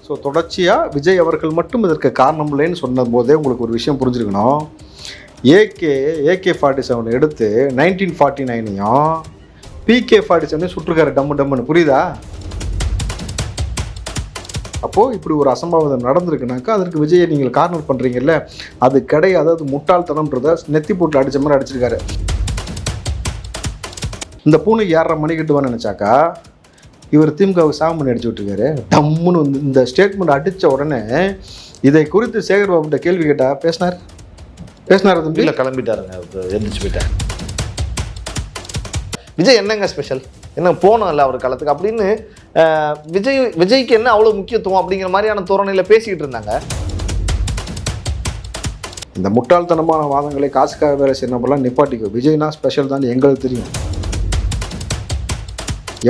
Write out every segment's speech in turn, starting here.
So தொடர்ச்சியாக விஜய் அவர்கள் மட்டும் இதற்கு காரணம் இல்லைன்னு சொன்ன போதே உங்களுக்கு ஒரு விஷயம் புரிஞ்சுருக்கணும். AK-47 எடுத்து 1949ஐயும் PK-47 சுற்றுக்கார டம்முன்னு புரியுதா? அப்போது இப்படி ஒரு அசம்பாவிதம் நடந்திருக்குனாக்கா அதற்கு விஜயை நீங்கள் கார்னர் பண்ணுறீங்கல்ல, அது கிடையாது, அது முட்டாள்தனம்ன்றதை நெத்தி போட்டு அடித்த மாதிரி அடிச்சிருக்காரு. இந்த பூனைக்கு யாரை மணி கட்டுவான்னு நினச்சாக்கா இவர் திமுகவுக்கு சாமி பண்ணி அடிச்சு விட்டுருக்காரு. டம்முன்னு வந்து இந்த ஸ்டேட்மெண்ட் அடித்த உடனே இதை குறித்து சேகர் பாபுட்ட கேள்வி கேட்டால் பேசினார் தம்பி. இல்லை, கிளம்பிட்டாருங்க, எந்திரிச்சு போயிட்டார். விஜய் என்னங்க ஸ்பெஷல், என்ன போனோம் இல்லை அவர் களத்துக்கு அப்படின்னு விஜய்க்கு என்ன அவ்வளோ முக்கியத்துவம் அப்படிங்கிற மாதிரியான தோரணையில் பேசிக்கிட்டு இருந்தாங்க. இந்த முட்டாள்தனமான வாதங்களை காசுக்காக வேலை செய்யணும்லாம் நிப்பாட்டிக்கோ. விஜய்னா ஸ்பெஷல் தான் எங்களுக்கு தெரியும்.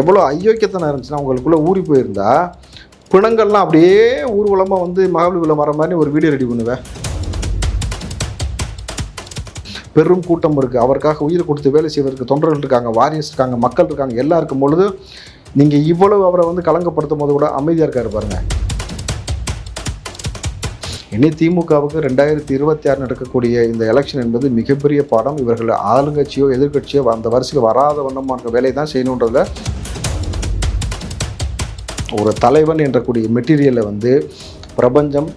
எவ்வளோ ஐயோக்கியத்தனம் இருந்துச்சுன்னா உங்களுக்குள்ளே ஊறி போயிருந்தா பிணங்கள்லாம் அப்படியே ஊர்வலமாக வந்து மகாபலிபுரம் வர மாதிரி ஒரு வீடியோ ரெடி பண்ணுவேன். பெரும் கூட்டம் இருக்குது, அவருக்காக உயிர் கொடுத்து வேலை செய்வதற்கு தொண்டர்கள் இருக்காங்க, வாரியர்ஸ் இருக்காங்க, மக்கள் இருக்காங்க, எல்லாம் இருக்கும் பொழுது நீங்கள் இவ்வளவு அவரை வந்து கலங்கப்படுத்தும் போது கூட அமைதியாக இருக்காரு பாருங்க. இனி திமுகவுக்கு 2026 நடக்கக்கூடிய இந்த எலெக்ஷன் என்பது மிகப்பெரிய பாடம். இவர்கள் ஆளுங்கட்சியோ எதிர்கட்சியோ அந்த வரிசையில் வராத வண்ணமான வேலை தான் செய்யணுன்றதில் ஒரு தலைவன் என்றக்கூடிய மெட்டீரியலை வந்து பிரபஞ்சம்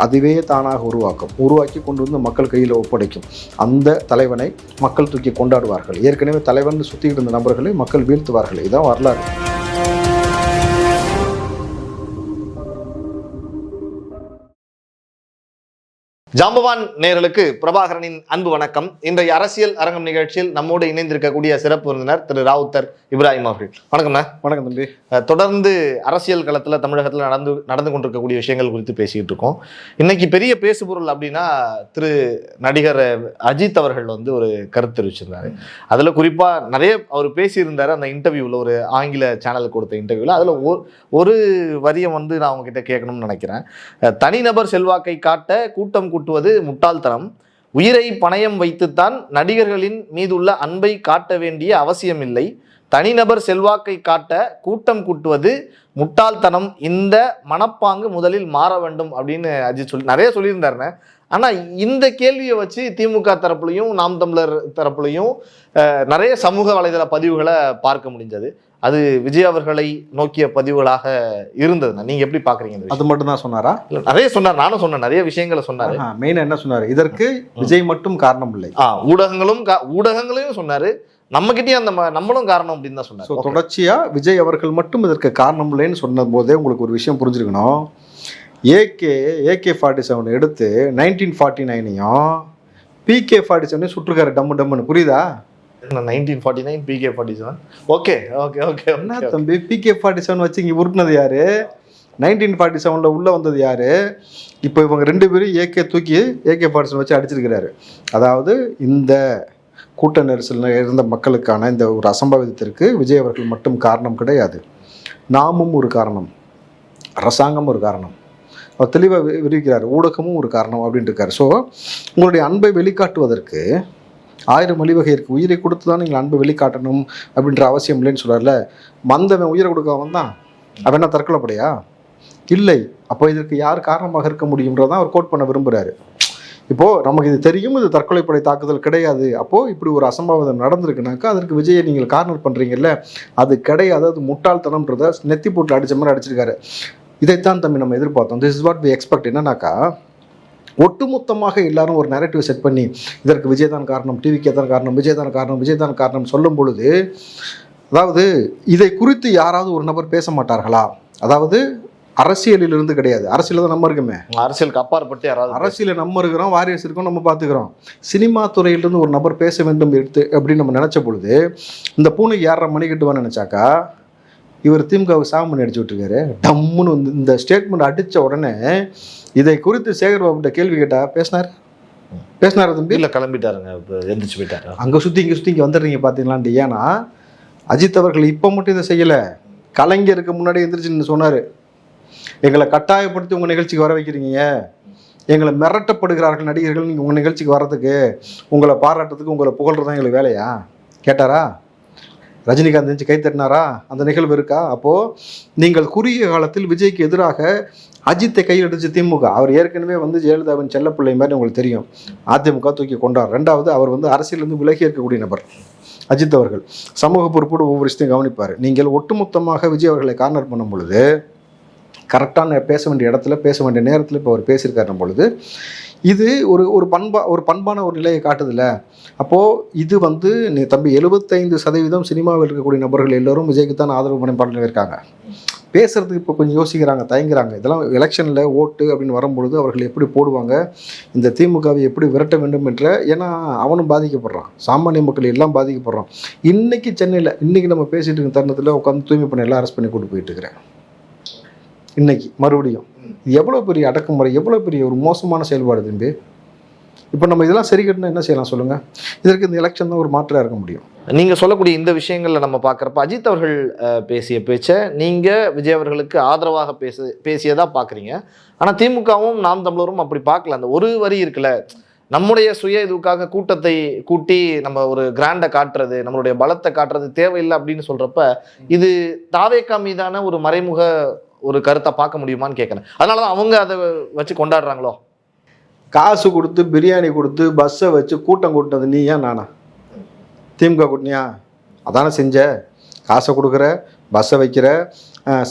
அதுவே தானாக உருவாக்கி கொண்டு வந்து மக்கள் கையில் ஒப்படைக்கும். அந்த தலைவனை மக்கள் தூக்கி கொண்டாடுவார்கள். ஏற்கனவே தலைவன் சுற்றிக்கிட்டு இருந்த நபர்களை மக்கள் வீழ்த்துவார்கள். இதுதான் வரலாறு. ஜாம்பவான் நேயர்களுக்கு பிரபாகரனின் அன்பு வணக்கம். இன்றைய அரசியல் அரங்கம் நிகழ்ச்சியில் நம்மோடு இணைந்திருக்கக்கூடிய சிறப்பு விருந்தினர் திரு ராவுத்தர் இப்ராஹிம் அவர்கள். வணக்கம்ண்ணா. வணக்கம் தம்பி. தொடர்ந்து அரசியல் களத்தில் தமிழகத்தில் நடந்து கொண்டிருக்கக்கூடிய விஷயங்கள் குறித்து பேசிக்கிட்டு இருக்கோம். இன்னைக்கு பெரிய பேசுபொருள் அப்படின்னா திரு நடிகர் அஜித் அவர்கள் வந்து ஒரு கருத்து தெரிவிச்சிருந்தாரு. அதில் குறிப்பாக நிறைய அவர் பேசியிருந்தார். அந்த இன்டர்வியூவில், ஒரு ஆங்கில சேனலுக்கு கொடுத்த இன்டர்வியூவில் அதில் ஒரு வரியை வந்து நான் அவங்ககிட்ட கேட்கணும்னு நினைக்கிறேன். தனிநபர் செல்வாக்கை காட்ட கூட்டம் கூட்டுவது முட்டாள்தனம். உயிரை பணயம் வைத்துத்தான் நடிகர்களின் மீதுள்ள அன்பை காட்ட வேண்டிய அவசியம் இல்லை. தனிநபர் செல்வாக்கை காட்ட கூட்டம் கூட்டுவது முட்டாள்தனம். இந்த மனப்பாங்கு முதலில் மாற வேண்டும் அப்படின்னு அஜித் நிறைய சொல்லியிருந்தாருன்னு. ஆனால் இந்த கேள்வியை வச்சு திமுக தரப்புலையும் நாம் தமிழர் தரப்புலையும் நிறைய சமூக வலைதள பதிவுகளை பார்க்க முடிஞ்சது. அது விஜய் அவர்களை நோக்கிய பதிவுகளாக இருந்ததுண்ணா. நீங்க எப்படி பாக்குறீங்க? அது மட்டும் தான் சொன்னாரா? இல்லை, நிறைய சொன்னார். நானும் சொன்னேன், நிறைய விஷயங்களை சொன்னாரு. மெயினா என்ன சொன்னாரு? இதற்கு விஜய் மட்டும் காரணம் இல்லை, ஊடகங்களையும் சொன்னாரு, நம்ம கிட்டயும் நம்மளும் காரணம் அப்படின்னு தான் சொன்னார். தொடர்ச்சியா விஜய் அவர்கள் மட்டும் இதற்கு காரணம் இல்லைன்னு சொன்ன போதே உங்களுக்கு ஒரு விஷயம் புரிஞ்சிருக்கணும். AK-47 எடுத்து 1949ஐயும் PK-47 சுற்றுக்கார டம்முன்னு புரியுதா? 1949 PK-47. Okay okay okay. என்ன தம்பி, PK-47 வச்சு இங்கே உருட்டினது யாரு? 1947 உள்ள வந்தது யாரு? இப்போ இவங்க ரெண்டு பேரும் AK-47 வச்சு அடிச்சிருக்கிறாரு. அதாவது இந்த கூட்ட நெரிசலில் இருந்த மக்களுக்கான இந்த ஒரு அசம்பாவிதத்திற்கு விஜய் அவர்கள் மட்டும் காரணம் கிடையாது. நாமும் ஒரு காரணம், அரசாங்கம் ஒரு காரணம், அவர் தெளிவாக விரிவிக்கிறார், ஊடகமும் ஒரு காரணம் அப்படின்ட்டு இருக்காரு. ஸோ உங்களுடைய அன்பை வெளிக்காட்டுவதற்கு 1000 வழிவகை இருக்குது. உயிரை கொடுத்து தான் நீங்கள் அன்பை வெளிக்காட்டணும் அப்படின்ற அவசியம் இல்லைன்னு சொல்கிறார்ல. வந்தவன் உயிரை கொடுக்க தான் அவன் என்ன தற்கொலைப்படையா? இல்லை. அப்போ இதற்கு யார் காரணமாக இருக்க முடியுன்றதான் அவர் கோட் பண்ண விரும்புகிறாரு. இப்போது நமக்கு இது தெரியும், இது தற்கொலைப்படை தாக்குதல் கிடையாது. அப்போது இப்படி ஒரு அசம்பாவிதம் நடந்திருக்குனாக்கா அதற்கு விஜயை நீங்கள் கார்னர் பண்ணுறீங்கல்ல, அது கிடையாது, அது முட்டாள்தனம்ன்றதை நெத்தி போட்டு அடித்த மாதிரி அடிச்சிருக்காரு. இதைத்தான் தம்பி நம்ம எதிர்பார்த்தோம். This is what we expect. என்னன்னாக்கா ஒட்டுமொத்தமாக எல்லாரும் ஒரு நரேட்டிவ் செட் பண்ணி இதற்கு விஜய் தான் காரணம், டிவிக்கே தான் காரணம், விஜய் தான் காரணம் சொல்லும் பொழுது, அதாவது இதை குறித்து யாராவது ஒரு நபர் பேச மாட்டார்களா? அதாவது அரசியலிலிருந்து கிடையாது, அரசியல் தான் நம்ம இருக்குமே, அரசியலுக்கு அப்பாற்பட்டு யாராவது அரசியலில் நம்ம இருக்கிறோம், வாரியர்ஸ் இருக்கோம், நம்ம பார்த்துக்கிறோம். சினிமா துறையிலிருந்து ஒரு நபர் பேச வேண்டும் அப்படின்னு நம்ம நினச்ச பொழுது இந்த பூனைக்கு யாரை மணி கட்டுவான்னு நினச்சாக்கா இவர் திமுகவுக்கு சாமி பண்ணி அடிச்சு விட்டுருக்காரு. டம்முன்னு வந்து இந்த ஸ்டேட்மெண்ட் அடித்த உடனே இதை குறித்து சேகர் பாபுட்ட கேள்வி கேட்டால் பேசினார் தம்பி. இல்லை, கிளம்பிட்டாருங்க, எந்திரிச்சு போயிட்டாரு. அங்கே சுற்றி இங்கே வந்துடுறீங்க பார்த்தீங்களான்ட்டு. ஏன்னா அஜித் அவர்கள் இப்போ மட்டும் இதை செய்யலை, கலைஞருக்கு முன்னாடி எந்திரிச்சுன்னு சொன்னார், எங்களை கட்டாயப்படுத்தி உங்கள் நிகழ்ச்சிக்கு வர வைக்கிறீங்க, எங்களை மிரட்டப்படுகிறார்கள் நடிகர்கள் நீங்கள் உங்கள் நிகழ்ச்சிக்கு வர்றதுக்கு, உங்களை பாராட்டுறதுக்கு, உங்களை புகழ்றது தான் எங்களுக்கு வேலையா கேட்டாரா? ரஜினிகாந்த் நெஞ்சு கை தட்டினாரா? அந்த நிகழ்வு இருக்கா? அப்போது நீங்கள் குறுகிய காலத்தில் விஜய்க்கு எதிராக அஜித்தை கையெடுத்து திமுக, அவர் ஏற்கனவே வந்து ஜெயலலிதாவின் செல்லப்பிள்ளை மாதிரி உங்களுக்கு தெரியும், அதிமுக தூக்கி கொண்டார். ரெண்டாவது, அவர் வந்து அரசியலிருந்து விலகி இருக்கக்கூடிய நபர் அஜித் அவர்கள். சமூக பொறுப்போடு ஒவ்வொரு விஷயத்தையும் கவனிப்பார். நீங்கள் ஒட்டுமொத்தமாக விஜய் அவர்களை கார்னர் பண்ணும் பொழுது, கரெக்டான பேச வேண்டிய இடத்துல பேச வேண்டிய நேரத்தில் இப்போ அவர் பேசியிருக்காருன்னும் பொழுது, இது ஒரு பண்பான ஒரு நிலையை காட்டுதில்ல. அப்போது இது வந்து நீ தம்பி 75% சினிமாவில் இருக்கக்கூடிய நபர்கள் எல்லோரும் விஜய்க்கு தான் ஆதரவு பணிப்பாளர்கள் இருக்காங்க. பேசுகிறதுக்கு இப்போ கொஞ்சம் யோசிக்கிறாங்க, தயங்குறாங்க. இதெல்லாம் எலெக்ஷனில் ஓட்டு அப்படின்னு வரும்பொழுது அவர்கள் எப்படி போடுவாங்க, இந்த திமுகவை எப்படி விரட்ட வேண்டும் என்ற, ஏன்னா அவனும் பாதிக்கப்படுறான், சாமானிய மக்கள் எல்லாம் பாதிக்கப்படுறான். இன்றைக்கி சென்னையில் இன்றைக்கி நம்ம பேசிகிட்டு இருக்க தருணத்தில் உட்காந்து தூய்மை பண்ண எல்லாம் அரெஸ்ட் பண்ணி கூட்டு போயிட்டு இருக்கிறேன். இன்றைக்கி மறுபடியும் எவ்வளோ பெரிய அடக்குமுறை, எவ்வளோ பெரிய ஒரு மோசமான செயல்பாடு தம்பி. இப்போ நம்ம இதெல்லாம் சரி கட்டணும் என்ன செய்யலாம் சொல்லுங்கள்? இதற்கு இந்த எலெக்ஷன் தான் ஒரு மாற்றாக இருக்க முடியும். நீங்கள் சொல்லக்கூடிய இந்த விஷயங்களில் நம்ம பார்க்குறப்ப அஜித் அவர்கள் பேசிய பேச்சை நீங்கள் விஜய் அவர்களுக்கு ஆதரவாக பேசியதாக பார்க்குறீங்க. ஆனால் திமுகவும் நாம் தமிழரும் அப்படி பார்க்கல. அந்த ஒரு வரி இருக்குல்ல, நம்முடைய சுய இதுக்காக கூட்டத்தை கூட்டி நம்ம ஒரு கிராண்டை காட்டுறது, நம்மளுடைய பலத்தை காட்டுறது தேவையில்லை அப்படின்னு சொல்கிறப்ப, இது தாவேகா மீதான ஒரு மறைமுக ஒரு கருத்தை பார்க்க முடியுமான்னு கேட்குறேன். அதனால தான் அவங்க அதை வச்சு கொண்டாடுறாங்களோ. காசு கொடுத்து பிரியாணி கொடுத்து பஸ்ஸை வச்சு கூட்டம் கூட்டினது நீ ஏன் நானா? திமுக கூட்டினியா? அதானே செஞ்ச. காசை கொடுக்குற, பஸ்ஸை வைக்கிற,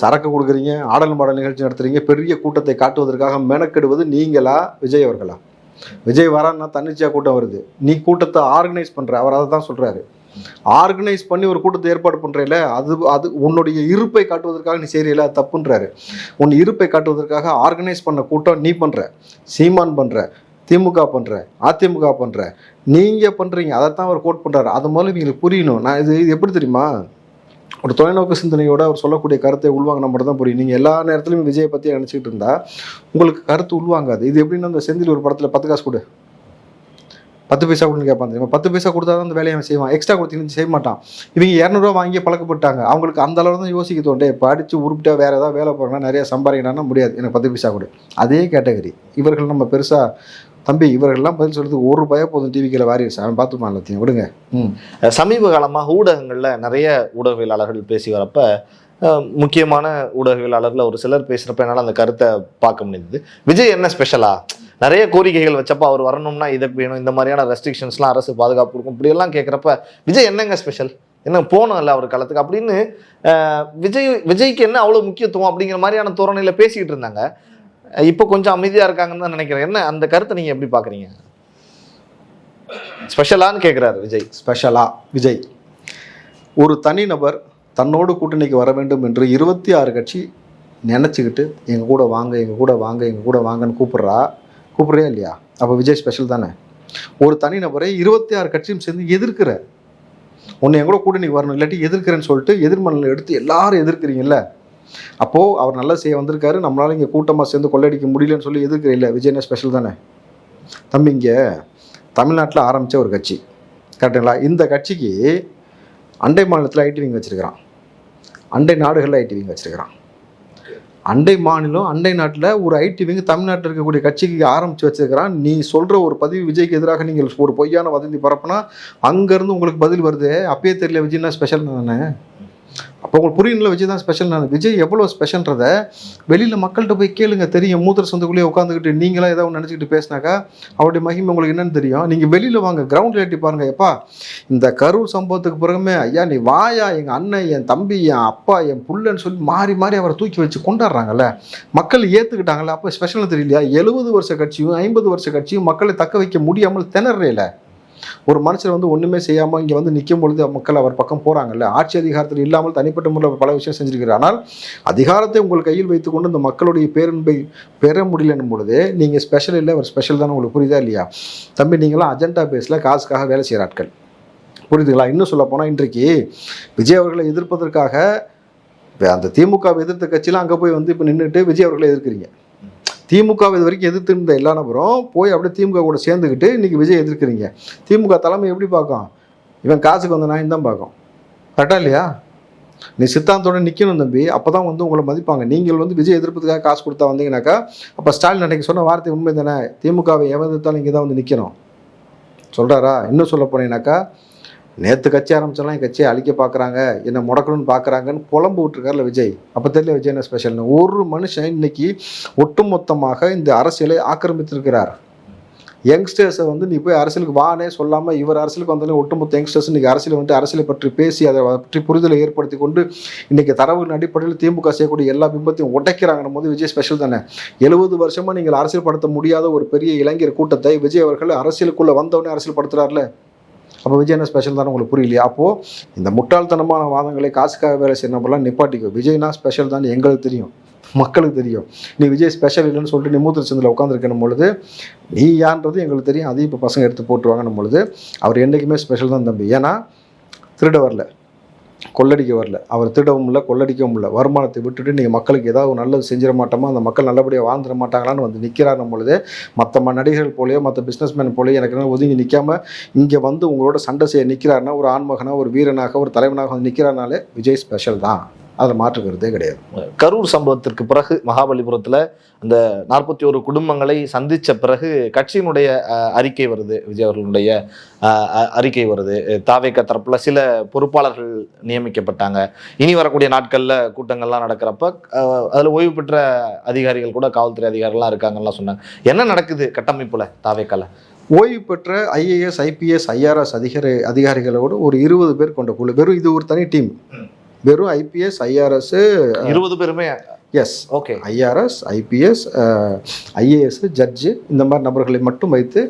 சரக்கு கொடுக்குறீங்க, ஆடல் மாடல் நிகழ்ச்சி நடத்துகிறீங்க, பெரிய கூட்டத்தை காட்டுவதற்காக மெனக்கெடுவது நீங்களா விஜய் அவர்களா? விஜய் வரான்னா தன்னிச்சையாக கூட்டம் வருது, நீ கூட்டத்தை ஆர்கனைஸ் பண்ணுற. அவர் அதை தான் சொல்கிறாரு. ஆர்கனைஸ் பண்ணி ஒரு கூட்டத்தை ஏற்பாடு பண்ணுறீல, அது உன்னுடைய இருப்பை காட்டுவதற்காக நீ செய்கிறீல, அது தப்புன்றாரு. உன் இருப்பை காட்டுவதற்காக ஆர்கனைஸ் பண்ண கூட்டம் நீ பண்ணுற, சீமான் பண்ணுற, திமுக பண்ணுற, அதிமுக பண்ணுற, நீங்கள் பண்ணுறீங்க. அதைத்தான் அவர் கோட் பண்ணுறாரு. அது முதல்ல இவங்களுக்கு புரியணும். நான் இது எப்படி தெரியுமா, ஒரு தொலைநோக்கு சிந்தனையோடு அவர் சொல்லக்கூடிய கருத்தை உள்வாங்கினா மட்டும் தான் புரியும். நீங்கள் எல்லா நேரத்துலையும் விஜயை பற்றி நினச்சிக்கிட்டு இருந்தால் உங்களுக்கு கருத்து உள்வாங்காது. இது எப்படின்னா, அந்த செந்தில் ஒரு படத்தில் 10 காசு கொடு, 10 பைசா கொடுன்னு கேட்பான் தெரியுமா? 10 பைசா கொடுத்தா தான் அந்த வேலையை அவன் செய்வான். எக்ஸ்ட்ரா கொடுத்தீங்கன்னு செய்ய மாட்டான். இவங்க 200 ரூபா வாங்கி பழக்கப்பட்டாங்க. அவங்களுக்கு அந்த அளவு தான் யோசிக்க தோண்டே. இப்போ அடித்து உருப்பிட்டா வேறு ஏதாவது வேலை போகிறாங்கன்னா நிறைய சம்பாதிக்கணும்னா முடியாது, எனக்கு 10 பைசா கொடு. அதே கேட்டகரி இவர்கள். நம்ம பெருசாக தம்பி இவர்கள்லாம் பதில் சொல்கிறது ஒரு பய போதும், டிவிக்கில் வாரிஸ் அவன் பார்த்துப்பான் எல்லாத்தையும் விடுங்க. சமீப காலமாக ஊடகங்களில் நிறைய ஊடகவியலாளர்கள் பேசி வரப்ப, முக்கியமான ஊடகவியலாளர்கள் ஒரு சிலர் பேசுகிறப்ப என்னால் அந்த கருத்தை பார்க்க முடியுது. விஜய் என்ன ஸ்பெஷலா? நிறைய கோரிக்கைகள் வச்சப்போ அவர் வரணும்னா இதை வேணும், இந்த மாதிரியான ரெஸ்ட்ரிக்ஷன்ஸ்லாம் அரசு பாதுகாப்பு இருக்கும், இப்படியெல்லாம் கேட்குறப்ப விஜய் என்னங்க ஸ்பெஷல், என்ன போனோம் இல்லை அவர் காலத்துக்கு அப்படின்னு விஜய்க்கு என்ன அவ்வளோ முக்கியத்துவம் அப்படிங்கிற மாதிரியான தோரணையில் பேசிக்கிட்டு இருந்தாங்க. இப்போ கொஞ்சம் அமைதியாக இருக்காங்கன்னு தான் நினைக்கிறேன். என்ன அந்த கருத்தை நீங்கள் எப்படி பார்க்குறீங்க? ஸ்பெஷலான்னு கேட்குறாரு விஜய். ஸ்பெஷலா விஜய் ஒரு தனிநபர் தன்னோடு கூட்டணிக்கு வர வேண்டும் என்று 26 கட்சி நினச்சிக்கிட்டு எங்கள் கூட வாங்க, எங்கள் கூட வாங்க, எங்கள் கூட வாங்கன்னு கூப்பிட்றியா இல்லையா? அப்போ விஜய் ஸ்பெஷல் தானே. ஒரு தனிநபரை 26 கட்சியும் சேர்ந்து எதிர்க்கிற, ஒன்று என் கூட கூட்டணிக்கு வரணும் இல்லாட்டி எதிர்க்கிறேன்னு சொல்லிட்டு எதிர்மனல் எடுத்து எல்லாரும் எதிர்க்கிறீங்கல்ல. அப்போது அவர் நல்லா செய்ய வந்திருக்காரு, நம்மளால் இங்கே கூட்டமாக சேர்ந்து கொள்ளடிக்க முடியலன்னு சொல்லி எதிர்க்கிறேன் இல்லை, விஜய்னா ஸ்பெஷல் தானே. தம்பி இங்கே தமிழ்நாட்டில் ஆரம்பித்த ஒரு கட்சி கரெக்டுங்களா? இந்த கட்சிக்கு அண்டை மாநிலத்தில் ஐடி விங் வச்சுருக்கிறான், அண்டை நாடுகளில் ஐடி விங் வச்சுருக்கிறான். அண்டை மாநிலம் அண்டை நாட்டில் ஒரு ஐடி விங் தமிழ்நாட்டில் இருக்கக்கூடிய கட்சிக்கு ஆரம்பித்து வச்சுருக்கிறான். நீ சொல்கிற ஒரு பதிவு விஜய்க்கு எதிராக நீங்கள் ஒரு பொய்யான வதந்தி பரப்புனா அங்கேருந்து உங்களுக்கு பதில் வருது. அப்பயே தெரியல விஜய்னா ஸ்பெஷல் தானே. அப்போ உங்களுக்கு புரியல, விஜய் தான் ஸ்பெஷல். நான் விஜய் எவ்வளோ ஸ்பெஷல்ன்றதை வெளியில் மக்கள்கிட்ட போய் கேளுங்க, தெரியும். மூத்திர சொந்தக்குள்ளேயே உட்காந்துக்கிட்டு நீங்களாம் ஏதாவது நினச்சிக்கிட்டு பேசினாக்கா அவருடைய மகிமை உங்களுக்கு என்னென்னு தெரியும். நீங்கள் வெளியில் வாங்க, கிரவுண்ட் ரியாலிட்டி பாருங்கள். எப்பா இந்த கரூர் சம்பவத்துக்கு பிறகுமே ஐயா நீ வாயா, எங்கள் அண்ணன், என் தம்பி, என் அப்பா, என் புள்ளன்னு சொல்லி மாறி மாறி அவரை தூக்கி வச்சு கொண்டாடுறாங்கல்ல, மக்கள் ஏற்றுக்கிட்டாங்கல்ல. அப்போ ஸ்பெஷல்னு தெரியலையா? 70 வருஷ கட்சியும் 50 வருஷ கட்சியும் மக்களை தக்க வைக்க முடியாமல் திணறல. ஒரு மனுஷர் வந்து ஒன்றுமே செய்யாமல் இங்கே வந்து நிற்கும் பொழுது மக்கள் அவர் பக்கம் போகிறாங்கல்ல. ஆட்சி அதிகாரத்தில் இல்லாமல் தனிப்பட்ட முறையில் பல விஷயம் செஞ்சுருக்கிறார். ஆனால் அதிகாரத்தை உங்கள் கையில் வைத்துக்கொண்டு இந்த மக்களுடைய பேரன்பை பெற முடியலன்னும் பொழுது நீங்கள் ஸ்பெஷல் இல்லை, அவர் ஸ்பெஷல் தானே. உங்களுக்கு புரியுதா இல்லையா? தம்பி நீங்களாம் அஜெண்டா பேஸில் காசுக்காக வேலை செய்கிற ஆட்கள், புரியுதுங்களா? இன்னும் சொல்ல போனால் இன்றைக்கு விஜய் அவர்களை எதிர்ப்பதற்காக அந்த திமுகவை எதிர்த்த கட்சியெலாம் அங்கே போய் வந்து இப்போ நின்றுட்டு விஜய் அவர்களை எதிர்க்கிறீங்க. திமுகவை இது வரைக்கும் எதிர்த்து இருந்த எல்லா நபரும் போய் அப்படியே திமுக கூட சேர்ந்துக்கிட்டு இன்றைக்கி விஜய் எதிர்க்கிறீங்க. திமுக தலைமை எப்படி பார்க்கும்? இவன் காசுக்கு வந்த நான் தான் பார்க்கும். கரெக்டாக இல்லையா? நீ சித்தாந்தோட நிற்கணும் தம்பி, அப்போ தான் வந்து உங்களை மதிப்பாங்க. நீங்கள் வந்து விஜய் எதிர்ப்பதுக்காக காசு கொடுத்தா வந்தீங்கன்னாக்கா அப்போ ஸ்டாலின் அன்றைக்கி சொன்ன வார்த்தை உண்மை தானே, திமுகவை எவன் எதிர்த்தாலும் இங்கே தான் வந்து நிற்கணும் சொல்கிறாரா? இன்னும் சொல்ல போனீங்கன்னாக்கா நேற்று கட்சி ஆரம்பிச்சாலும் என் கட்சியை அழிக்க பார்க்குறாங்க, என்னை முடக்கணும்னு பார்க்குறாங்கன்னு புலம்பு விட்டுருக்காருல விஜய். அப்போ தெரியல விஜய் என்ன ஸ்பெஷல்னு. ஒரு மனுஷன் இன்னைக்கு ஒட்டுமொத்தமாக இந்த அரசியலை ஆக்கிரமித்திருக்கிறார். யங்ஸ்டர்ஸை வந்து நீ போய் அரசியலுக்கு வானே சொல்லாமல் இவர் அரசியலுக்கு வந்தாலே ஒட்டுமொத்த யங்ஸ்டர்ஸ் இன்றைக்கி அரசியல் வந்து அரசியலை பற்றி பேசி அதை பற்றி புரிதலை ஏற்படுத்தி கொண்டு இன்றைக்கி தரவுகளின் அடிப்படையில் திமுக செய்யக்கூடிய எல்லா பிம்பத்தையும் உடைக்கிறாங்கன்னும் போது விஜய் ஸ்பெஷல் தானே. 70 வருஷமாக நீங்கள் அரசியல் படுத்த முடியாத ஒரு பெரிய இளைஞர் கூட்டத்தை விஜய் அவர்கள் அரசியலுக்குள்ளே வந்தவொடனே அரசியல் படுத்துறாருல. அப்போ விஜய் என்ன ஸ்பெஷல் தானே உங்களுக்கு புரியலையா? அப்போது இந்த முட்டாள்தனமான வாதங்களை காசுக்காக வேலை செய்யணும்லாம் நிப்பாட்டிக்கோ. விஜய்னா ஸ்பெஷல் தான் எங்களுக்கு தெரியும், மக்களுக்கு தெரியும். நீ விஜய் ஸ்பெஷல் இல்லைன்னு சொல்லிட்டு நீ மூத்திர சந்தில் உட்காந்துருக்கணும் பொழுது நீ யான்றது எங்களுக்கு தெரியும். அதையும் இப்போ பசங்க எடுத்து போட்டுருவாங்கன்னும் பொழுது அவர் என்றைக்குமே ஸ்பெஷல் தான் தம்பி. ஏன்னா திருட வரல, கொள்ளடிக்க வரல. அவர் திருடவும் இல்லை, கொள்ளடிக்கவும் இல்லை. வருமானத்தை விட்டுட்டு நீங்கள் மக்களுக்கு ஏதாவது நல்லது செஞ்சிட மாட்டோமா, அந்த மக்கள் நல்லபடியாக வாழ்ந்துட மாட்டாங்களான்னு வந்து நிற்கிறாருன்னும் பொழுது மற்ற நடிகர்கள் போலேயோ மற்ற பிஸ்னஸ்மேன் போலேயோ எனக்கு ஒதுங்கி நிற்காம இங்கே வந்து உங்களோட சண்டை செய்ய நிற்கிறாருன்னா ஒரு ஆண்மகனாக, ஒரு வீரனாக, ஒரு தலைவனாக வந்து நிற்கிறாருனாலே விஜய் ஸ்பெஷல் தான். அதில் மாற்றுக்கிறதே கிடையாது. கரூர் சம்பவத்திற்கு பிறகு மகாபலிபுரத்தில் அந்த 41 குடும்பங்களை சந்தித்த பிறகு கட்சியினுடைய அறிக்கை வருது, விஜய் அவர்களுடைய அறிக்கை வருது. தாவேக தரப்புல சில பொறுப்பாளர்கள் நியமிக்கப்பட்டாங்க. இனி வரக்கூடிய நாட்களில் கூட்டங்கள்லாம் நடக்கிறப்ப அதில் ஓய்வு பெற்ற அதிகாரிகள் கூட, காவல்துறை அதிகாரிகள்லாம் இருக்காங்கலாம் சொன்னாங்க. என்ன நடக்குது கட்டமைப்புல தாவேக்கால? ஓய்வு பெற்ற ஐஏஎஸ், ஐபிஎஸ், ஐஆர்எஸ் அதிகாரிகளோடு ஒரு 20 பேர் கொண்ட குழு. வெறும் இது ஒரு தனி டீம். வெறும் ஐபிஎஸ், ஐஆர்எஸ் 20 பேருமே. Yes, okay. IRS, IPS, IAS, judge இந்த மாதிரி நபர்களை மட்டும் வைத்து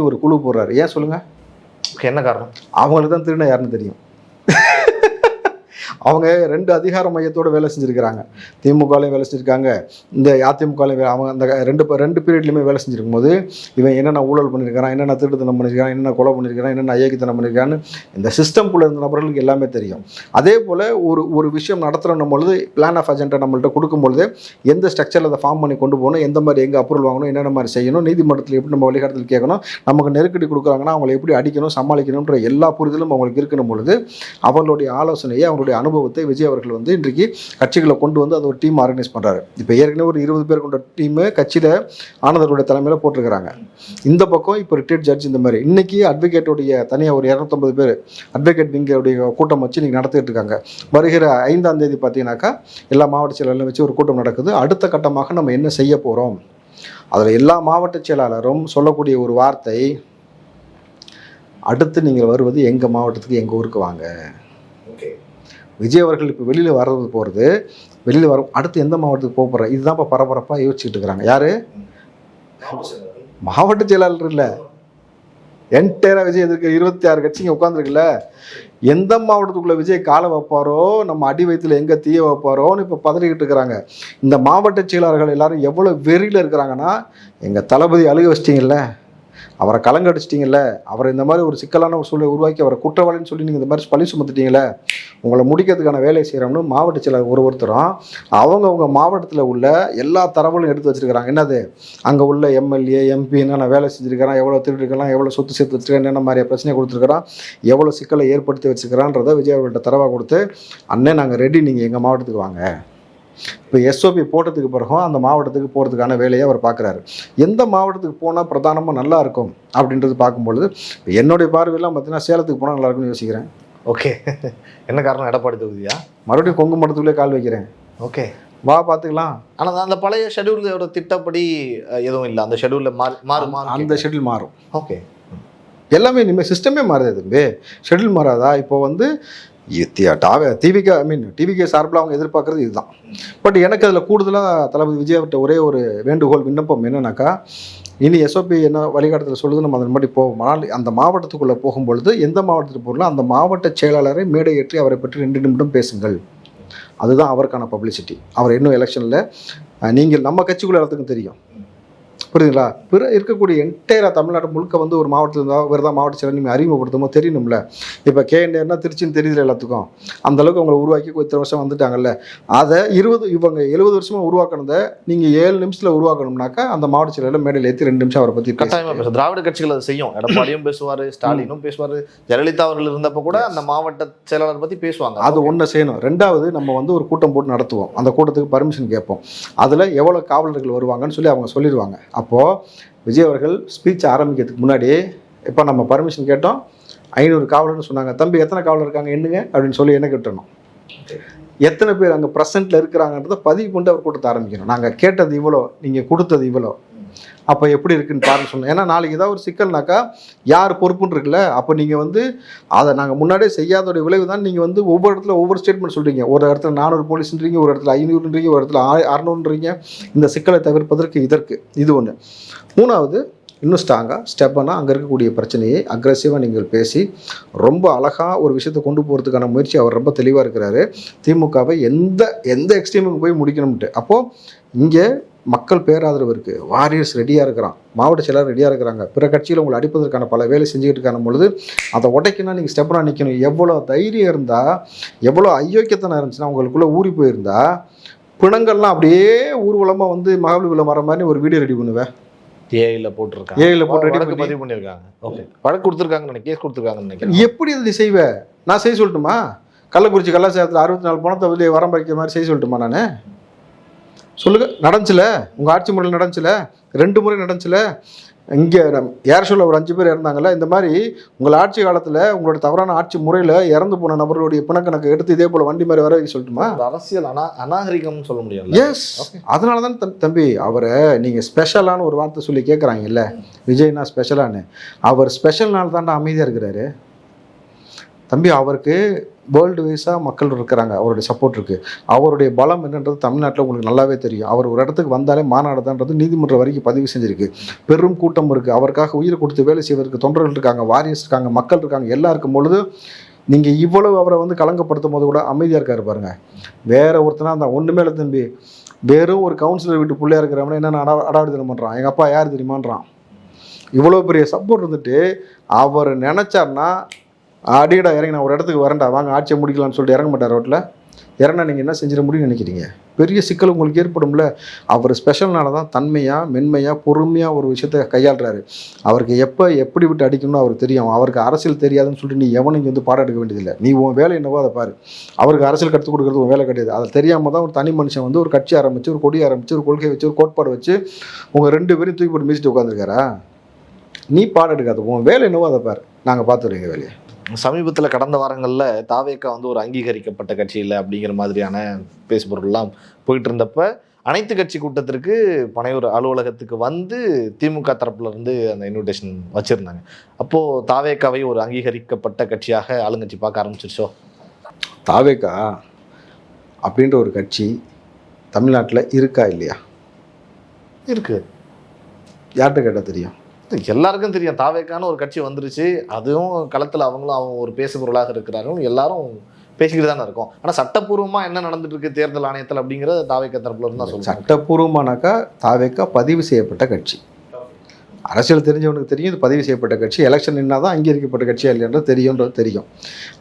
ஒரு குழு போடுறாரு. ஏன் சொல்லுங்க, என்ன காரணம்? அவங்களுக்கு தான் திருநா யாருன்னு தெரியும். அவங்க 2 அதிகார மையத்தோடு வேலை செஞ்சுருக்கிறாங்க. திமுகலையும் வேலை செஞ்சுருக்காங்க, இந்த அதிமுகலையும். அவங்க அந்த ரெண்டு பீரியட்லையுமே வேலை செஞ்சுருக்கும் போது இவன் என்னென்ன ஊழல் பண்ணியிருக்கிறான், என்னென்ன திருட்டுத்தனம் பண்ணியிருக்கான், என்னென்ன கொலை பண்ணியிருக்கிறான், என்னென்ன அயோக்கியத்தனம் பண்ணியிருக்கான்னு இந்த சிஸ்டம்குள்ளே இருந்த நபர்களுக்கு எல்லாமே தெரியும். அதே போல் ஒரு விஷயம் நடத்துகிறோம் பொழுது பிளான் ஆஃப் அஜெண்டா நம்மள்கிட்ட கொடுக்கும்பொழுது எந்த ஸ்ட்ரக்சரில் அதை ஃபார்ம் பண்ணி கொண்டு போகணும், எந்த மாதிரி எங்கே அப்ரூவல் வாங்கணும், என்னென்ன மாதிரி செய்யணும், நீதிமன்றத்தில் எப்படி நம்ம வழிகாட்டத்தில் கேட்கணும், நமக்கு நெருக்கடி கொடுக்குறாங்கன்னா அவங்களை எப்படி அடிக்கணும், சமாளிக்கணுன்ற எல்லா புரிதலும் அவங்களுக்கு இருக்கணும் பொழுது அவங்களுடைய ஆலோசனையை, அவங்களுடைய அனுபவத்தை விஜய் அவர்கள் வந்து இன்றைக்கு கட்சிகளை கொண்டு வந்து அது ஒரு டீம் ஆர்கனைஸ் பண்ணுறாரு. இப்போ ஏற்கனவே ஒரு 20 பேர் கொண்ட டீமு கட்சியில் ஆனந்தருடைய தலைமையில் போட்டிருக்கிறாங்க. இந்த பக்கம் இப்போ ரிட்டையர்ட் ஜட்ஜ் இந்த மாதிரி இன்னைக்கு அட்வொகேட்டுடைய தனியாக ஒரு 250 பேர் அட்வொகேட் விங்கோடைய கூட்டம் வச்சு இன்றைக்கி நடத்திட்டு இருக்காங்க. வருகிற 5ஆம் தேதி பார்த்தீங்கன்னாக்கா எல்லா மாவட்ட செயலாளர்களும் வச்சு ஒரு கூட்டம் நடக்குது. அடுத்த கட்டமாக நம்ம என்ன செய்ய போகிறோம், அதில் எல்லா மாவட்ட செயலாளரும் சொல்லக்கூடிய ஒரு வார்த்தை, அடுத்து நீங்கள் வருவது எங்கள் மாவட்டத்துக்கு, எங்கள் ஊருக்கு வாங்க. விஜய் அவர்கள் இப்போ வெளியில் வர்றது போகிறது, வெளியில் வர அடுத்து எந்த மாவட்டத்துக்கு போக போகிற, இதுதான் இப்போ பரபரப்பாக யோசிச்சுட்டு இருக்கிறாங்க. யார்? மாவட்ட செயலாளர் இல்லை, என்டையராக விஜய் எதிர்க்க 26 கட்சிங்க உட்காந்துருக்குல்ல. எந்த மாவட்டத்துக்குள்ளே விஜய் காலை வைப்பாரோ, நம்ம அடி வயிற்றுல எங்கே தீய வைப்பாரோன்னு இப்போ பதறிக்கிட்டு இருக்கிறாங்க. இந்த மாவட்ட செயலாளர்கள் எல்லாரும் எவ்வளோ வெறியில் இருக்கிறாங்கன்னா, எங்கள் தளபதி அழுக வச்சிட்டிங்கல்ல, அவரை கலங்கடிச்சிட்டிங்கல்ல, அவரை இந்த மாதிரி ஒரு சிக்கலான ஒரு சூழலை உருவாக்கி அவரை குற்றவாளின்னு சொல்லி நீங்கள் இந்த மாதிரி பழி சுமத்துட்டீங்களே, உங்களை முடிக்கிறதுக்கான வேலையை செய்கிறோம்னு மாவட்ட செயலர் ஒருத்தரும் அவங்க மாவட்டத்தில் உள்ள எல்லா தரவுகளும் எடுத்து வச்சுருக்கிறாங்க. என்னது, அங்கே உள்ள எம்எல்ஏ, எம்பி என்னென்ன வேலை செஞ்சுருக்கிறான், எவ்வளோ திருட்டுருக்கலாம், எவ்வளோ சொத்து சேர்த்து வச்சுருக்கான், என்னென்ன மாதிரியா பிரச்சனையை கொடுத்துருக்கிறான், எவ்வளோ சிக்கலை ஏற்படுத்தி வச்சுருக்கிறான்றதை விஜய் அவர்கள்ட்ட தரவாக கொடுத்து, அண்ணே நாங்கள் ரெடி, நீங்கள் எங்கள் மாவட்டத்துக்கு வாங்க. இப்போ எஸ்ஓபி போட்டதுக்கு பிறகும் அந்த மாவட்டத்துக்கு போகிறதுக்கான வேலையை அவர் பார்க்குறாரு. எந்த மாவட்டத்துக்கு போனால் பிரதானமாக நல்லா இருக்கும் அப்படின்றது பார்க்கும்பொழுது என்னுடைய பார்வையெல்லாம் பார்த்தீங்கன்னா சேலத்துக்கு போனால் நல்லா இருக்கும்னு யோசிக்கிறேன். ஓகே, என்ன காரணம்? எடப்பாடி தொகுதியா? மறுபடியும் கொங்கு மடத்துக்குள்ளே கால் வைக்கிறேன். ஓகே, வா பார்த்துக்கலாம். ஆனால் அந்த பழைய ஷெடியூலோட திட்டப்படி எதுவும் இல்லை, அந்த ஷெடியூலில் மாறுமா? அந்த ஷெடியூல் மாறும். ஓகே, எல்லாமே இனிமேல் சிஸ்டமே மாறுது. தம்பி ஷெடியூல் மாறாதா? இப்போ வந்து டிவிகே சார்பில் அவங்க எதிர்பார்க்குறது இதுதான். பட் எனக்கு அதில் கூடுதலாக தளபதி விஜய் அவர்கிட்ட ஒரே ஒரு வேண்டுகோள், விண்ணப்பம் என்னன்னாக்கா, இனி எஸ்ஓபி என்ன வழிகாட்டத்தில் சொல்லுது நம்ம அதன் மாதிரி போவோம். ஆனால் அந்த மாவட்டத்துக்குள்ளே போகும்பொழுது எந்த மாவட்டத்துக்கு போகலாம், அந்த மாவட்ட செயலாளரை மேடை ஏற்றி அவரை பற்றி 2 நிமிடம் பேசுங்கள். அதுதான் அவருக்கான பப்ளிசிட்டி. அவர் இன்னும் எலெக்ஷனில் நீங்கள் நம்ம கட்சிக்குள்ள இடத்துக்கும் தெரியும், புரியுதுங்களா? பிற இருக்கக்கூடிய என்டையராக தமிழ்நாடு முழுக்க வந்து ஒரு மாவட்டத்தில் இருந்தால் வேறு தான் மாவட்ட செயலர் நீங்கள் அறிமுகப்படுத்துமோ தெரியணும்ல. இப்போ கேஎன்ஏர்னா திருச்சின்னு தெரியுது எல்லாத்துக்கும். அந்தளவுக்கு அவங்களை உருவாக்கி இத்தனை வருஷம் வந்துட்டாங்கல்ல. அதை இவங்க 70 வருஷமாக உருவாக்கணுதை நீங்கள் 7 நிமிஷத்தில் உருவாக்கணும்னாக்கா அந்த மாவட்ட செயலரில் மேடையில் ஏற்றி 2 நிமிஷம் அவரை பற்றி கட்டாயமாக பேசும். திராவிட கட்சிகள் அதை செய்யும். எடப்பாடியும் பேசுவார், ஸ்டாலினும் பேசுவார், ஜெயலலிதா அவர்கள் இருந்தப்போ கூட அந்த மாவட்ட செயலாளர் பற்றி பேசுவாங்க. அது ஒன்று செய்யணும். 2வது நம்ம வந்து ஒரு கூட்டம் போட்டு நடத்துவோம். அந்த கூட்டத்துக்கு பர்மிஷன் கேட்போம். அதில் எவ்வளோ காவலர்கள் வருவாங்கன்னு சொல்லி அவங்க சொல்லிடுவாங்க. அப்போது விஜய் அவர்கள் ஸ்பீச் ஆரம்பிக்கிறதுக்கு முன்னாடி இப்போ நம்ம பர்மிஷன் கேட்டோம், 500 காவலர்னு சொன்னாங்க. தம்பி எத்தனை காவலர் இருக்காங்க என்னங்க அப்படின்னு சொல்லி என்ன கேட்டணும். எத்தனை பேர் அங்கே ப்ரெசென்ட்டில் இருக்கிறாங்கன்றதை பதிவு கொண்டு அவர் கூட்டத்தை ஆரம்பிக்கணும். நாங்கள் கேட்டது இவ்வளோ, நீங்கள் கொடுத்தது இவ்வளோ, அப்போ எப்படி இருக்குன்னு பாருன்னு சொன்னோம். ஏன்னா நாளைக்கு ஏதாவது ஒரு சிக்கல்னாக்கா யார் பொறுப்புன்னு இருக்குல்ல. அப்போ நீங்கள் வந்து அதை நாங்கள் முன்னாடியே செய்யாதோடைய விளைவு தான் நீங்கள் வந்து ஒவ்வொரு இடத்துல ஒவ்வொரு ஸ்டேட்மெண்ட் சொல்கிறீங்க. ஒரு இடத்துல 400 போலீஸ்ன்றீங்க, ஒரு இடத்துல 500ன்றீங்க, ஒரு இடத்துல 600ன்றீங்க. இந்த சிக்கலை தவிர்ப்பதற்கு இதற்கு இது ஒன்று. 3வது, இன்னும் ஸ்டெப்பானா அங்கே இருக்கக்கூடிய பிரச்சனையை அக்ரெசிவாக நீங்கள் பேசி ரொம்ப அழகாக ஒரு விஷயத்தை கொண்டு போகிறதுக்கான முயற்சி அவர் ரொம்ப தெளிவாக இருக்கிறாரு. திமுகவை எந்த எக்ஸ்ட்ரீமுக்கு போய் முடிக்கணும்ட்டு. அப்போது இங்கே மக்கள் பேராதரவு இருக்குது, வாரியர்ஸ் ரெடியாக இருக்கிறான், மாவட்ட செயலாளர் ரெடியாக இருக்கிறாங்க, பிற கட்சியில் உங்களை அடிப்பதற்கான பல வேலை செஞ்சுக்கிட்டு இருக்கான பொழுது அதை உடைக்கணும். நீங்கள் ஸ்டெப்பனாக நிற்கணும். எவ்வளோ தைரியம் இருந்தால், எவ்வளோ ஐயோக்கியத்தனம் இருந்துச்சுன்னா, உங்களுக்குள்ளே ஊறி போயிருந்தா பிணங்கள்லாம் அப்படியே ஊர்வலமாக வந்து மகாபலிபுரம் வர மாதிரி ஒரு வீடியோ ரெடி பண்ணுவேன். ஏஐல போட்டு ரெடி பதிவு பண்ணியிருக்காங்க. ஓகே, வழக்கு கொடுத்துருக்காங்க, கேஸ் கொடுத்துருக்காங்கன்னு நினைக்கிறேன். எப்படி அதை நீ செய்வ? நான் செய்ய சொல்லட்டுமா? கள்ளக்குறிச்சி கலாச்சாரத்தில் 64 பணத்தை வெளியே வரம்பறிக்கிற மாதிரி செய்ய சொல்லட்டுமா? நான் சொல்லுங்க. நடந்துச்சுல, உங்கள் ஆட்சி முறையில் நடந்துச்சுல, 2 முறை நடந்துச்சுல. இங்கே ஏர் ஷோவில் ஒரு 5 பேர் இறந்தாங்கல்ல. இந்த மாதிரி உங்கள் ஆட்சி காலத்தில் உங்களோட தவறான ஆட்சி முறையில் இறந்து போன நபர்களுடைய பிணக்கணக்கு எடுத்து இதே போல் வண்டி மாதிரி வர வைக்க சொல்லட்டுமா? அரசியல் அநாகரிகம்னு சொல்ல முடியாது. எஸ், அதனால தான் தம்பி அவரை நீங்கள் ஸ்பெஷலான ஒரு வார்த்தை சொல்லி கேட்குறாங்கல்ல, விஜய்னா ஸ்பெஷலானு. அவர் ஸ்பெஷல்னால தாண்டா அமைதியாக இருக்கிறாரு தம்பி. அவருக்கு வேர்ல்டு வைஸாக மக்கள் இருக்கிறாங்க, அவருடைய சப்போர்ட் இருக்குது. அவருடைய பலம் என்னன்றது தமிழ்நாட்டில் உங்களுக்கு நல்லாவே தெரியும். அவர் ஒரு இடத்துக்கு வந்தாலே மாநாடு தான்றது நீதிமன்றம் வரைக்கும் பதிவு செஞ்சுருக்கு. பெரும் கூட்டம் இருக்குது, அவருக்காக உயிரை கொடுத்து வேலை செய்வதற்கு தொண்டர்கள் இருக்காங்க, வாரியர்ஸ் இருக்காங்க, மக்கள் இருக்காங்க. எல்லாம் இருக்கும் பொழுது நீங்கள் இவ்வளவு அவரை வந்து கலங்கப்படுத்தும் போது கூட அமைதியாக இருக்காரு பாருங்க. வேற ஒருத்தனா அந்த ஒன்றுமே இல்லை தம்பி. வெறும் ஒரு கவுன்சிலர் வீட்டு பிள்ளையா இருக்கிறவன என்ன அடாவடித்தனம் பண்ணுறான், எங்கள் அப்பா யார் தெரியுமான்றான். இவ்வளோ பெரிய சப்போர்ட் இருந்துட்டு அவர் நினச்சார்னா அடியடா இறங்கி நான் ஒரு இடத்துக்கு வரேன்டா வாங்க ஆட்சியை முடிக்கலாம்னு சொல்லிட்டு இறங்க மாட்டார். ரோட்டில் இறங்கினா நீங்கள் என்ன செஞ்சிட முடியும்னு நினைக்கிறீங்க? பெரிய சிக்கல் உங்களுக்கு ஏற்படும்ல. அவர் ஸ்பெஷல்னால தான் தன்மையாக மென்மையாக பொறுமையாக ஒரு விஷயத்தை கையாளுறாரு. அவருக்கு எப்படி விட்டு அடிக்கணும்னு அவருக்கு தெரியும். அவருக்கு அரசியல் தெரியாதுன்னு சொல்லிட்டு நீ எவனும் இங்கே வந்து பாடம் எடுக்க வேண்டியதில்லை. நீ உன் வேலை என்னவோ அதை பாரு. அவருக்கு அரசியல் கற்றுக் கொடுக்குறது உன் வேலை கிடையாது. அதை தெரியாமல் தான் ஒரு தனி மனுஷன் வந்து ஒரு கட்சி ஆரம்பித்து, ஒரு கொடி ஆரம்பித்து, ஒரு கொள்கை வச்சு, ஒரு கோட்பாடு வச்சு உங்கள் 2 பேரும் தூக்கி போட்டு மீசிட்டு உட்காந்துருக்காரா? நீ பாடம் எடுக்காது. உன் வேலை என்னவோ அதை பாரு. நாங்கள் பார்த்துருவோம் எங்கள் வேலையை. சமீபத்தில் கடந்த வாரங்களில் தாவேக்கா வந்து ஒரு அங்கீகரிக்கப்பட்ட கட்சி இல்லை அப்படிங்கிற மாதிரியான பேசுபொருள்லாம் போயிட்டு இருந்தப்ப அனைத்து கட்சி கூட்டத்திற்கு பனையூர் அலுவலகத்துக்கு வந்து திமுக தரப்புல இருந்து அந்த இன்விடேஷன் வச்சிருந்தாங்க. அப்போது தாவேக்காவை ஒரு அங்கீகரிக்கப்பட்ட கட்சியாக ஆளுங்கட்சி பார்க்க ஆரம்பிச்சிருச்சோ? தாவேக்கா அப்படின்ற ஒரு கட்சி தமிழ்நாட்டில் இருக்கா இல்லையா? இருக்கு. யார்கிட்ட கேட்டால் தெரியும்? எல்லாருக்கும் தெரியும். தாவேக்கான ஒரு கட்சி வந்துருச்சு, அதுவும் களத்தில் அவங்களும் அவங்க ஒரு பேசுபொருளாக இருக்கிறார்கள், எல்லாரும் பேசிக்கிட்டு தானே இருக்கோம். ஆனால் சட்டப்பூர்வமாக என்ன நடந்துட்டு இருக்கு தேர்தல் ஆணையத்தில் அப்படிங்கிறத தாவேக்கா தரப்புல இருந்து தான் சொல்லுவாங்க. சட்டப்பூர்வமானாக்கா தாவேக்கா பதிவு செய்யப்பட்ட கட்சி. அரசியல் தெரிஞ்சவனுக்கு தெரியும் இது பதிவு செய்யப்பட்ட கட்சி. எலெக்ஷன் நின்னா தான் அங்கீகரிக்கப்பட்ட கட்சியா இல்லைன்றது தெரியும்.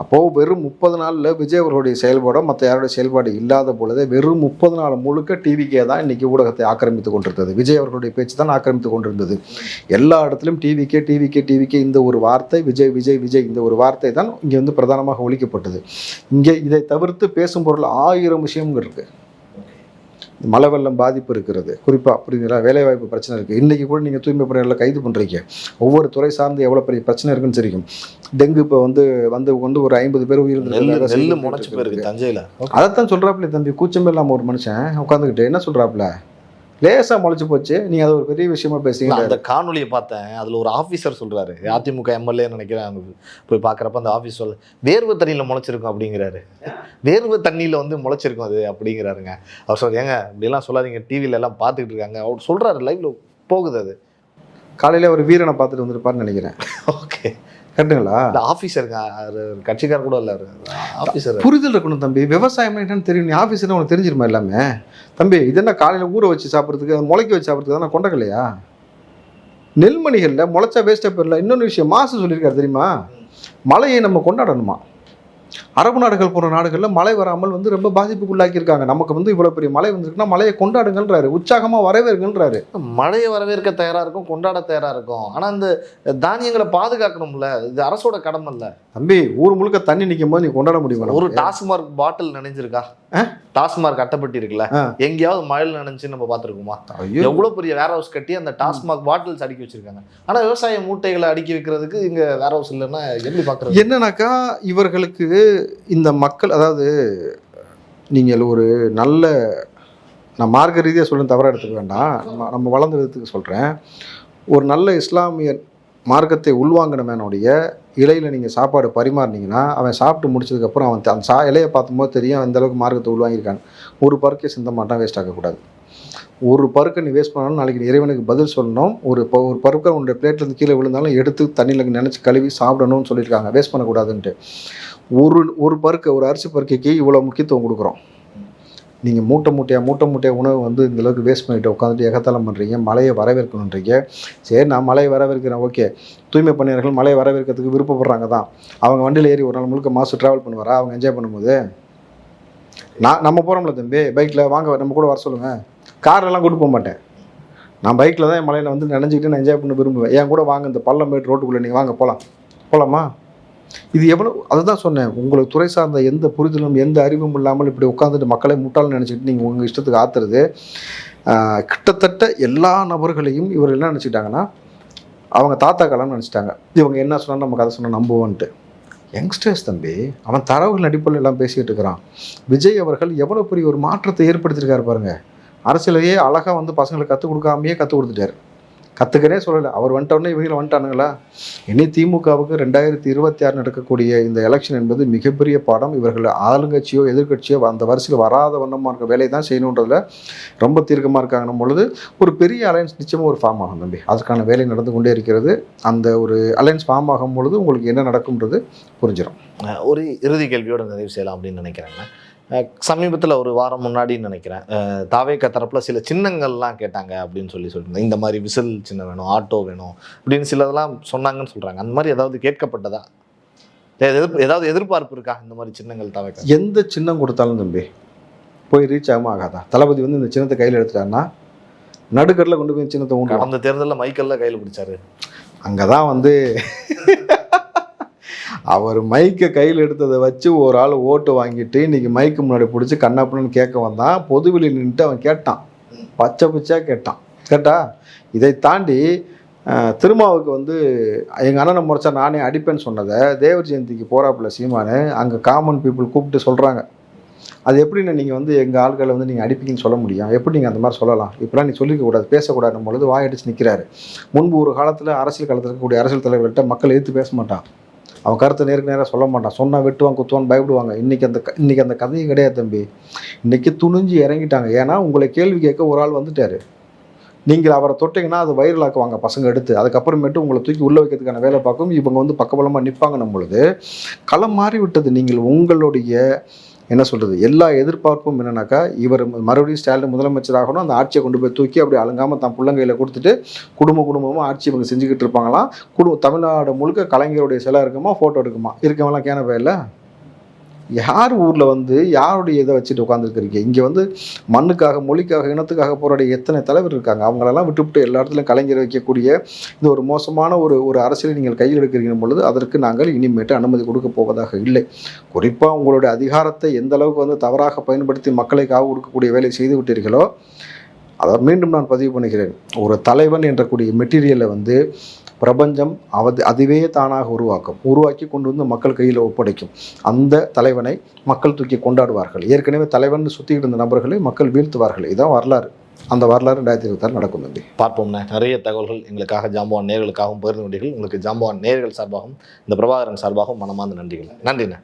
அப்போது வெறும் 30 நாளில் விஜய் அவர்களுடைய செயல்பாடோ மற்ற யாருடைய செயல்பாடு இல்லாத பொழுதே வெறும் 30 நாள் முழுக்க டிவிக்கே தான் இன்றைக்கி ஊடகத்தை ஆக்கிரமித்து கொண்டிருந்தது. விஜய் அவர்களுடைய பேச்சு தான் ஆக்கிரமித்து கொண்டிருந்தது. எல்லா இடத்துலையும் டிவிக்கே இந்த ஒரு வார்த்தை, விஜய் இந்த ஒரு வார்த்தை தான் இங்கே வந்து பிரதானமாக ஒழிக்கப்பட்டது. இங்கே இதை தவிர்த்து பேசும் பொருள் 1000 விஷயங்கள் இருக்குது. மழை வெள்ளம் பாதிப்பு இருக்கிறது குறிப்பாக, புரியுதுங்களா? வேலைவாய்ப்பு பிரச்சனை இருக்குது. இன்றைக்கி கூட நீங்கள் தூய்மை பணியாளர்களை கைது பண்ணுறீங்க. ஒவ்வொரு துறை சார்ந்து எவ்வளோ பெரிய பிரச்சனை இருக்குன்னு தெரியும். டெங்கு இப்போ வந்து ஒரு 50 பேர் உயிரிழந்து தஞ்சையில். அதைத்தான் சொல்கிறாப்புல தம்பி. கூச்சமே இல்லாமல் ஒரு மனுஷன் உட்காந்துக்கிட்டு என்ன சொல்கிறாப்புல, லேசாக முளைச்சு போச்சு, நீங்கள் அதை ஒரு பெரிய விஷயமா பேசுங்க. அந்த காணொலியை பார்த்தேன். அதில் ஒரு ஆஃபீஸர் சொல்கிறாரு, அதிமுக எம்எல்ஏ நினைக்கிறேன், போய் பார்க்குறப்ப அந்த ஆஃபீஸ் சொல்ல வேர்வை தண்ணியில் முளைச்சிருக்கும் அப்படிங்கிறாரு. வேர்வை தண்ணியில் வந்து முளைச்சிருக்கும் அது அப்படிங்கிறாருங்க. அவர் சொல்ற ஏங்க இப்படிலாம் சொல்லாதீங்க, டிவியில எல்லாம் பார்த்துக்கிட்டு இருக்காங்க அவர் சொல்கிறாரு. லைவ்ல போகுது அது. காலையில் ஒரு வீரனை பார்த்துட்டு வந்துருப்பாருன்னு நினைக்கிறேன். ஓகே, கரெக்டுங்களா? ஆஃபீஸருங்க, கட்சிக்கார கூட இல்லை, ஆஃபீஸர். புரிதல் இருக்கணும் தம்பி. விவசாயம் என்னன்னு தெரியும். நீ ஆஃபீஸர் உனக்கு தெரிஞ்சிருமா எல்லாமே? தம்பி இது என்ன காலையில் ஊற வச்சு சாப்பிட்றதுக்கு, அது முளைக்க வச்சு சாப்பிட்றதுக்கு தானே கொண்டக்கலையா? நெல்மணிகளில் முளைச்சா வேஸ்ட்டாக போயிடல. இன்னொன்று விஷயம் மாசு சொல்லியிருக்காரு தெரியுமா? மழையை நம்ம கொண்டாடணுமா? அரபு நாடுகள் போன்ற நாடுகளில் மழை வராமல் வந்து ரொம்ப பாதிப்புக்குள்ளாக்கியிருக்காங்க. நமக்கு வந்து இவ்வளோ பெரிய மழை வந்திருக்குன்னா மழையை கொண்டாடுங்கன்றாரு, உற்சாகமாக வரவேற்கன்றாரு. மழையை வரவேற்க தயாராக இருக்கும், கொண்டாட தயாராக இருக்கும். ஆனால் அந்த தானியங்களை பாதுகாக்கணும்ல, இது அரசோட கடமை இல்லை தம்பி. ஊர் முழுக்க தண்ணி நிற்கும் போது நீ கொண்டாட முடியுமா? ஒரு டாஸ்மார்க் பாட்டில் நினைஞ்சிருக்கா? டாஸ்மார்க் அட்டைப்பட்டி இருக்குல்ல, எங்கேயாவது மழையில் நினைச்சு நம்ம பார்த்துருக்கோமா? எவ்வளவு பெரிய வேர் ஹவுஸ் கட்டி அந்த டாஸ்மார்க் பாட்டில்ஸ் அடுக்கி வச்சிருக்காங்க. ஆனா விவசாய மூட்டைகளை அடுக்கி வைக்கிறதுக்கு இங்க வேர் ஹவுஸ் இல்லைன்னா எப்படி பார்க்குறது? என்னன்னாக்கா இவர்களுக்கு இந்த மக்கள், அதாவது நீங்கள் ஒரு நல்ல, நான் மார்க்க ரீதியாக சொல்ல தவறாக எடுத்துக்க வேண்டாம், நம்ம வளர்ந்த விதத்துக்கு சொல்கிறேன். ஒரு நல்ல இஸ்லாமிய மார்க்கத்தை உள்வாங்கினவனுடைய இலையில் நீங்கள் சாப்பாடு பரிமாறினீங்கன்னா அவன் சாப்பிட்டு முடிச்சதுக்கப்புறம் அவன் அந்த இலையை பார்க்கும்போது தெரியும் அந்த அளவுக்கு மார்க்கத்தை உள்வாங்கியிருக்கான். ஒரு பருக்கை சிந்த மாட்டான், வேஸ்ட் ஆக்கக்கூடாது. ஒரு பருக்கை நீ வேஸ்ட் பண்ணாலும் நாளைக்கு நீ இறைவனுக்கு பதில் சொல்லணும். ஒரு பருக்கை உன்னுடைய பிளேட்லேருந்து கீழே விழுந்தாலும் எடுத்து தண்ணியில் நினச்சி கழுவி சாப்பிடணும்னு சொல்லியிருக்காங்க, வேஸ்ட் பண்ணக்கூடாதுன்ட்டு. ஒரு பருக்கை, ஒரு அரிசி பருக்கைக்கு இவ்வளோ முக்கியத்துவம் கொடுக்குறோம். நீங்கள் மூட்டை மூட்டையாக உணவு வந்து இந்தளவுக்கு வேஸ்ட் பண்ணிவிட்டு உட்காந்துட்டு எகத்தலம் பண்ணுறீங்க. மழையை வரவேற்கணுன்றீங்க. சரி, நான் மழையை வரவேற்கிறேன், ஓகே. தூய்மை பணியாளர்கள் மழையை வரவேற்கிறதுக்கு விருப்பப்படுறாங்க தான். அவங்க வண்டியில் ஏறி ஒரு நாள் முழுக்க மாதம் ட்ராவல் பண்ணுவாரா அவங்க என்ஜாய் பண்ணும்போது? நம்ம போகிறோம்ல தம்பி பைக்கில், வாங்க நம்ம கூட வர சொல்லுங்கள். கார்லலாம் கூட்டு போக மாட்டேன். நான் பைக்கில் தான் என் மலையில் வந்து நினைஞ்சிக்கிட்டு நான் என்ஜாய் பண்ண விரும்புவேன். என் கூட வாங்க, இந்த பள்ளம் போய்ட்டு ரோட்டுக்குள்ளே நீங்கள் வாங்க போகலாமா? இது எவ்வளோ, அதுதான் சொன்னேன், உங்களுக்கு துறை சார்ந்த எந்த புரிதலும் எந்த அறிவும் இல்லாமல் இப்படி உட்காந்துட்டு மக்களை முட்டாள்னு நினச்சிக்கிட்டு நீங்கள் உங்கள் இஷ்டத்துக்கு ஆத்துறது. கிட்டத்தட்ட எல்லா நபர்களையும் இவர் என்ன நினச்சிக்கிட்டாங்கன்னா அவங்க தாத்தாக்களான்னு நினச்சிட்டாங்க. இவங்க என்ன சொன்னாலும் நம்ம கதை சொன்னால் நம்புவோன்ட்டு. யங்ஸ்டர்ஸ் தம்பி, அவன் தரவுகள் அடிப்படையில் எல்லாம் பேசிக்கிட்டு இருக்கிறான். விஜய் அவர்கள் எவ்வளோ பெரிய ஒரு மாற்றத்தை ஏற்படுத்தியிருக்காரு பாருங்கள். அரசியலையே அழகாக வந்து பசங்களுக்கு கற்றுக் கொடுக்காமையே கற்றுக் கொடுத்துட்டார். கற்றுக்கனே சொல்லலை. அவர் வந்துட்டோடனே இவங்களை வந்துட்டானுங்களா? இனி திமுகவுக்கு 2026 நடக்கக்கூடிய இந்த எலெக்ஷன் என்பது மிகப்பெரிய பாடம். இவர்கள் ஆளுங்கட்சியோ எதிர்கட்சியோ அந்த வரிசையில் வராத வண்ணமாக இருக்க வேலையை தான் செய்யணுன்றதுல ரொம்ப தீர்க்கமாக இருக்காங்கன்னும் பொழுது ஒரு பெரிய அலையன்ஸ் நிச்சயமாக ஒரு ஃபார்ம் ஆகும் தம்பி. அதுக்கான வேலை நடந்து கொண்டே இருக்கிறது. அந்த ஒரு அலையன்ஸ் ஃபார்ம் ஆகும் பொழுது உங்களுக்கு என்ன நடக்கும்ன்றது புரிஞ்சிடும். ஒரு இறுதி கேள்வியோடு நிறைவு செய்யலாம் அப்படின்னு நினைக்கிறேங்க. சமீபத்தில் ஒரு வாரம் முன்னாடின்னு நினைக்கிறேன், தாவேக தரப்பில் சில சின்னங்கள்லாம் கேட்டாங்க அப்படின்னு சொல்லியிருந்தேன். இந்த மாதிரி விசில் சின்னம் வேணும், ஆட்டோ வேணும் அப்படின்னு சிலதெல்லாம் சொன்னாங்கன்னு சொல்கிறாங்க. அந்த மாதிரி ஏதாவது கேட்கப்பட்டதா? ஏதாவது எதிர்பார்ப்பு இருக்கா இந்த மாதிரி சின்னங்கள் தாவேக? எந்த சின்னம் கொடுத்தாலும் தம்பி போய் ரீச் ஆகாம ஆகாதா? தளபதி வந்து இந்த சின்னத்தை கையில் எடுத்துட்டாருன்னா நடுக்கடலில் கொண்டு போய் சின்னத்தை உண்டு. அந்த தேர்தலில் மைக்கெல்லாம் கையில் பிடிச்சாரு. அங்கே தான் வந்து அவர் மைக்கை கையில் எடுத்ததை வச்சு ஒரு ஆள் ஓட்டு வாங்கிட்டு இன்றைக்கி மைக்கு முன்னாடி பிடிச்சி கண்ணாப்புன்னு கேட்க வந்தான். பொதுவெளியில் நின்றுட்டு அவன் கேட்டான், பச்சை கேட்டா. இதை தாண்டி திருமாவுக்கு வந்து எங்கள் அண்ணனை முறைச்சா நானே அடிப்பேன்னு சொன்னதை தேவர் ஜெயந்திக்கு போகிறாப்புல சீமானு அங்கே காமன் பீப்புள் கூப்பிட்டு சொல்கிறாங்க. அது எப்படின்னு நீங்கள் வந்து எங்கள் ஆட்களை வந்து நீங்கள் அடிப்பீங்கன்னு சொல்ல முடியும்? எப்படி நீங்கள் அந்த மாதிரி சொல்லலாம்? இப்போலாம் நீ சொல்லிக்கக்கூடாது, பேசக்கூடாதுன்னு பொழுது வாயடிச்சு நிற்கிறாரு. முன்பு ஒரு காலத்தில் அரசியல் காலத்தில் இருக்கக்கூடிய அரசியல் தலைவர்கள்ட்ட மக்கள் எதிர்த்து பேச மாட்டான். அவன் கருத்தை நேருக்கு நேராக சொல்ல மாட்டான். சொன்னால் வெட்டுவான் குத்துவான்னு பயப்படுவாங்க. இன்றைக்கி அந்த கதையும் கிடையாது தம்பி. இன்றைக்கி துணிஞ்சு இறங்கிட்டாங்க. ஏன்னா உங்களை கேள்வி கேட்க ஒரு ஆள் வந்துட்டார். நீங்கள் அவரை தொட்டிங்கன்னா அது வைரலாக்குவாங்க பசங்க எடுத்து. அதுக்கப்புறமேட்டு உங்களை தூக்கி உள்ளே வைக்கிறதுக்கான வேலை பார்க்கும். இவங்க வந்து பக்கபலமாக நிற்பாங்கன்னும் பொழுது களம் மாறி விட்டது. நீங்கள் உங்களுடைய என்ன சொல்கிறது, எல்லா எதிர்பார்ப்பும் என்னன்னாக்கா இவர் மறுபடியும் ஸ்டாலின் முதலமைச்சராகணும், அந்த ஆட்சியை கொண்டு போய் தூக்கி அப்படி அலங்காமல் தான் பிள்ளைங்கையில் கொடுத்துட்டு குடும்பமாக ஆட்சி இவங்க செஞ்சுக்கிட்டு இருப்பாங்களாம். தமிழ்நாடு முழுக்க கலைஞருடைய சிலை இருக்குமா, ஃபோட்டோ இருக்குமா, இருக்கவங்களாம் கேனப்பா இல்லை. யார் ஊரில் வந்து யாருடைய இதை வச்சுட்டு உட்காந்துருக்கிறீங்க? இங்கே வந்து மண்ணுக்காக, மொழிக்காக, இனத்துக்காக போராடிய எத்தனை தலைவர் இருக்காங்க. அவங்களெல்லாம் விட்டுவிட்டு எல்லா இடத்துலையும் கலைஞர் வைக்கக்கூடிய இந்த ஒரு மோசமான ஒரு அரசியலை நீங்கள் கையில் எடுக்கிறீங்க பொழுது அதற்கு நாங்கள் இனிமேட்டு அனுமதி கொடுக்க போவதாக இல்லை. குறிப்பாக உங்களுடைய அதிகாரத்தை எந்த அளவுக்கு வந்து தவறாக பயன்படுத்தி மக்களை காவு கொடுக்கக்கூடிய வேலையை செய்து விட்டீர்களோ அதை மீண்டும் நான் பதிவு பண்ணுகிறேன். ஒரு தலைவன் என்றக்கூடிய மெட்டீரியலை வந்து பிரபஞ்சம் அதுவே தானாக உருவாக்கி கொண்டு வந்து மக்கள் கையில் ஒப்படைக்கும். அந்த தலைவனை மக்கள் தூக்கி கொண்டாடுவார்கள். ஏற்கனவே தலைவன் சுற்றிக்கிட்டு இருந்த நபர்களை மக்கள் வீழ்த்துவார்கள். இதுதான் வரலாறு. அந்த வரலாறு 2026 நடக்கும் தம்பி. பார்ப்போம்ண்ணே. நிறைய தகவல்கள் எங்களுக்காக ஜாம்பவான் நேயர்களுக்காகவும் பகிர்ந்து கொண்டீர்கள். உங்களுக்கு ஜாம்பவான் நேயர்கள் சார்பாகவும் இந்த பிரபாகரன் சார்பாகவும் மனமார்ந்த நன்றிகள். நன்றிண்ணே.